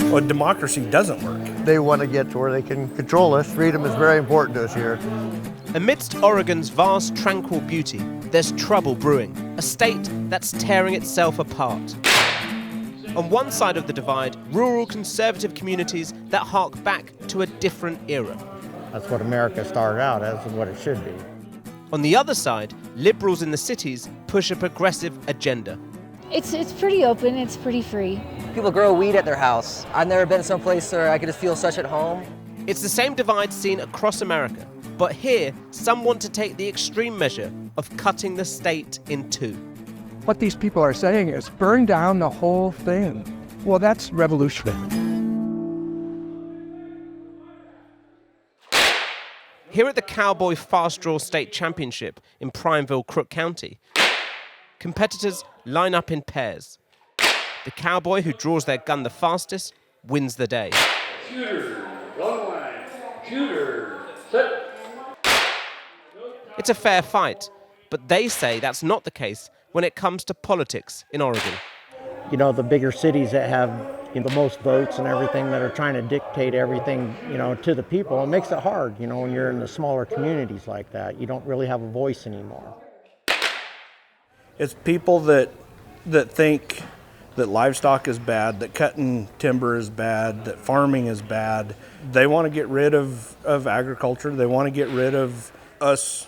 Well, democracy doesn't work. They want to get to where they can control us. Freedom is very important to us here. Amidst Oregon's vast, tranquil beauty, there's trouble brewing, a state that's tearing itself apart. On one side of the divide, rural conservative communities that hark back to a different era. That's what America started out as and what it should be. On the other side, liberals in the cities push a progressive agenda. It's pretty open, it's pretty free. People grow weed at their house. I've never been someplace where I could just feel such at home. It's the same divide seen across America, but here, some want to take the extreme measure of cutting the state in two. What these people are saying is burn down the whole thing. Well, that's revolutionary. Here at the Cowboy Fast Draw State Championship in Prineville, Crook County, competitors line up in pairs. The cowboy who draws their gun the fastest wins the day. Shooter, long line, shooter, set. It's a fair fight, but they say that's not the case when it comes to politics in Oregon. You know, the bigger cities that have the most votes and everything that are trying to dictate everything, to the people, it makes it hard, when you're in the smaller communities like that. You don't really have a voice anymore. It's people that think that livestock is bad, that cutting timber is bad, that farming is bad. They want to get rid of agriculture. They want to get rid of us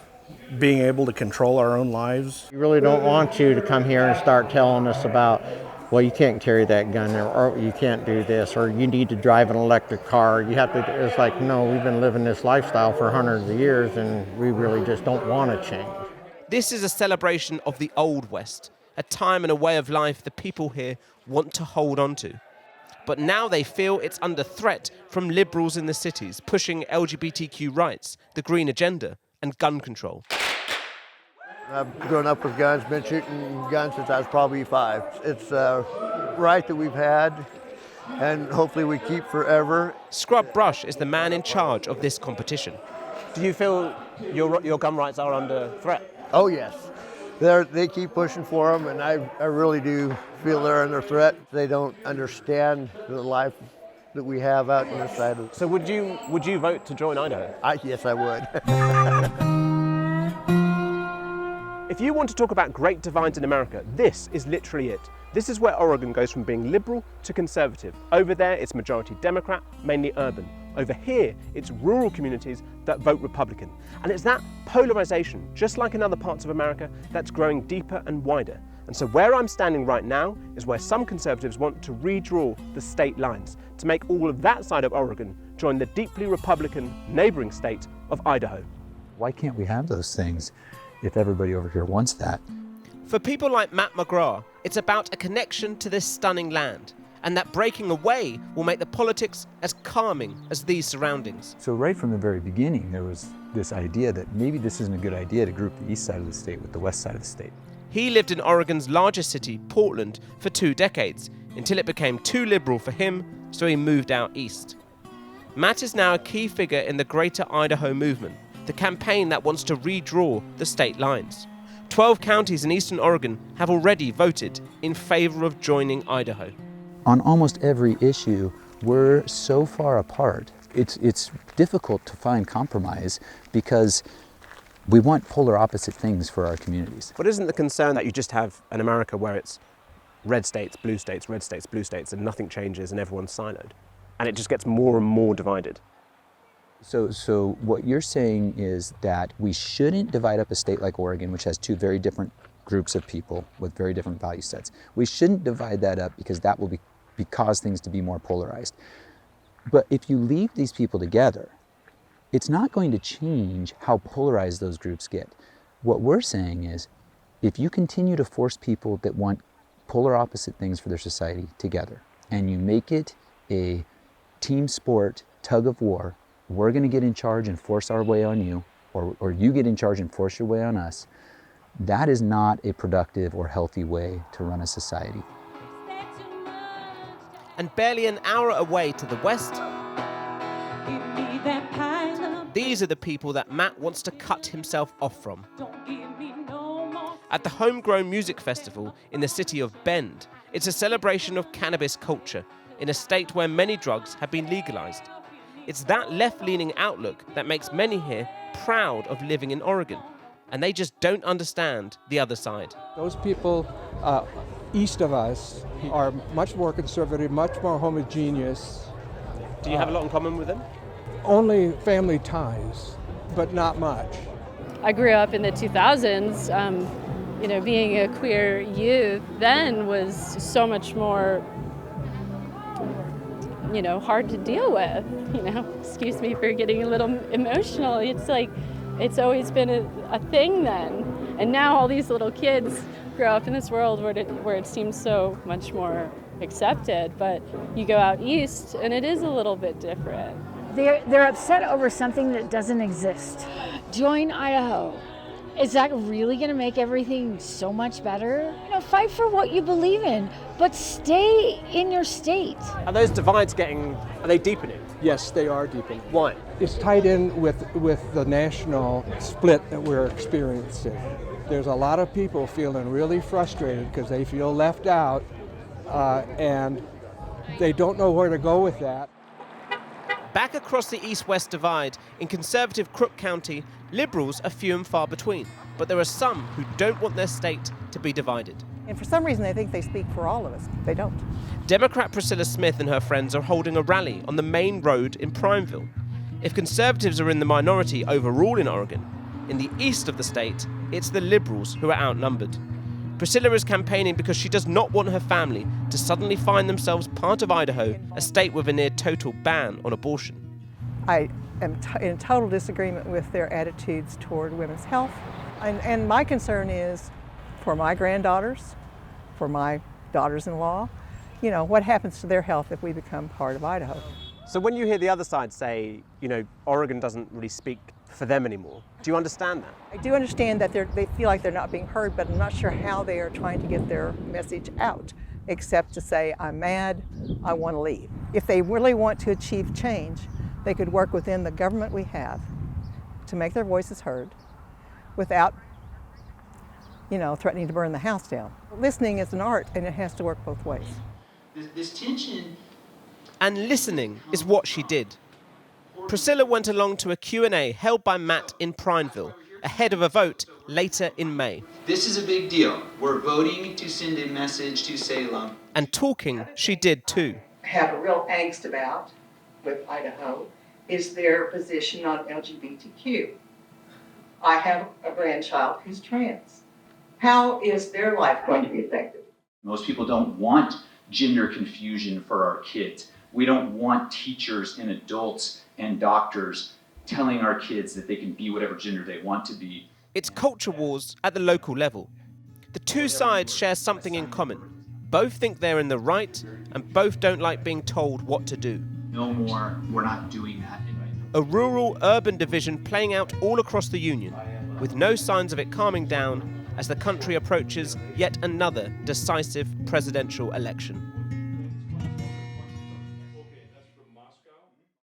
being able to control our own lives. We really don't want you to come here and start telling us about, well, you can't carry that gun, or you can't do this, or you need to drive an electric car. You have to. It's like, no, we've been living this lifestyle for hundreds of years, and we really just don't want to change. This is a celebration of the Old West, a time and a way of life the people here want to hold on to. But now they feel it's under threat from liberals in the cities, pushing LGBTQ rights, the green agenda, and gun control. I've grown up with guns, been shooting guns since I was probably 5. It's a right that we've had, and hopefully we keep forever. Scrub Brush is the man in charge of this competition. Do you feel your gun rights are under threat? Oh yes, they keep pushing for them, and I really do feel they're under threat. They don't understand the life that we have out on this side of. So would you vote to join Idaho? Yes, I would. If you want to talk about great divides in America, this is literally it. This is where Oregon goes from being liberal to conservative. Over there, it's majority Democrat, mainly urban. Over here, it's rural communities that vote Republican. And it's that polarization, just like in other parts of America, that's growing deeper and wider. And so where I'm standing right now is where some conservatives want to redraw the state lines to make all of that side of Oregon join the deeply Republican neighboring state of Idaho. Why can't we have those things if everybody over here wants that? For people like Matt McGrath, it's about a connection to this stunning land, and that breaking away will make the politics as calming as these surroundings. So right from the very beginning, there was this idea that maybe this isn't a good idea to group the east side of the state with the west side of the state. He lived in Oregon's largest city, Portland, for 2 decades, until it became too liberal for him, so he moved out east. Matt is now a key figure in the Greater Idaho movement, the campaign that wants to redraw the state lines. 12 counties in eastern Oregon have already voted in favor of joining Idaho. On almost every issue, we're so far apart. It's difficult to find compromise because we want polar opposite things for our communities. But isn't the concern that you just have an America where it's red states, blue states, red states, blue states, and nothing changes and everyone's siloed? And it just gets more and more divided. So what you're saying is that we shouldn't divide up a state like Oregon, which has 2 very different groups of people with very different value sets. We shouldn't divide that up because that will cause things to be more polarized. But if you leave these people together, it's not going to change how polarized those groups get. What we're saying is, if you continue to force people that want polar opposite things for their society together, and you make it a team sport, tug of war, we're going to get in charge and force our way on you, or you get in charge and force your way on us, that is not a productive or healthy way to run a society. And barely an hour away to the west, these are the people that Matt wants to cut himself off from. At the Homegrown Music Festival in the city of Bend, it's a celebration of cannabis culture, in a state where many drugs have been legalized. It's that left-leaning outlook that makes many here proud of living in Oregon, and they just don't understand the other side. Those people east of us are much more conservative, much more homogeneous. Do you have a lot in common with them? Only family ties, but not much. I grew up in the 2000s. Being a queer youth then was so much more, hard to deal with. Excuse me for getting a little emotional. It's like, it's always been a thing then. And now all these little kids grow up in this world where it seems so much more accepted. But you go out east and it is a little bit different. They're upset over something that doesn't exist. Join Idaho. Is that really going to make everything so much better? Fight for what you believe in, but stay in your state. Are those divides are they deepening? Yes, they are deepening. Why? It's tied in with the national split that we're experiencing. There's a lot of people feeling really frustrated because they feel left out and they don't know where to go with that. Back across the east-west divide, in conservative Crook County, liberals are few and far between. But there are some who don't want their state to be divided. And for some reason, they think they speak for all of us. They don't. Democrat Priscilla Smith and her friends are holding a rally on the main road in Prineville. If conservatives are in the minority overall in Oregon, in the east of the state, it's the liberals who are outnumbered. Priscilla is campaigning because she does not want her family to suddenly find themselves part of Idaho, a state with a near total ban on abortion. I am in total disagreement with their attitudes toward women's health. And my concern is for my granddaughters, for my daughters-in-law, what happens to their health if we become part of Idaho? So when you hear the other side say, Oregon doesn't really speak for them anymore, do you understand that? I do understand that they feel like they're not being heard, but I'm not sure how they are trying to get their message out, except to say, I'm mad, I want to leave. If they really want to achieve change, they could work within the government we have to make their voices heard without, threatening to burn the house down. Listening is an art, and it has to work both ways. This tension... And listening is what she did. Priscilla went along to a Q&A held by Matt in Prineville, ahead of a vote later in May. This is a big deal. We're voting to send a message to Salem. And talking she did too. Have a real angst about with Idaho is their position on LGBTQ. I have a grandchild who's trans. How is their life going to be affected? Most people don't want gender confusion for our kids. We don't want teachers and adults and doctors telling our kids that they can be whatever gender they want to be. It's culture wars at the local level. The two sides share something in common. Both think they're in the right, and both don't like being told what to do. No more, we're not doing that. A rural-urban division playing out all across the Union, with no signs of it calming down as the country approaches yet another decisive presidential election.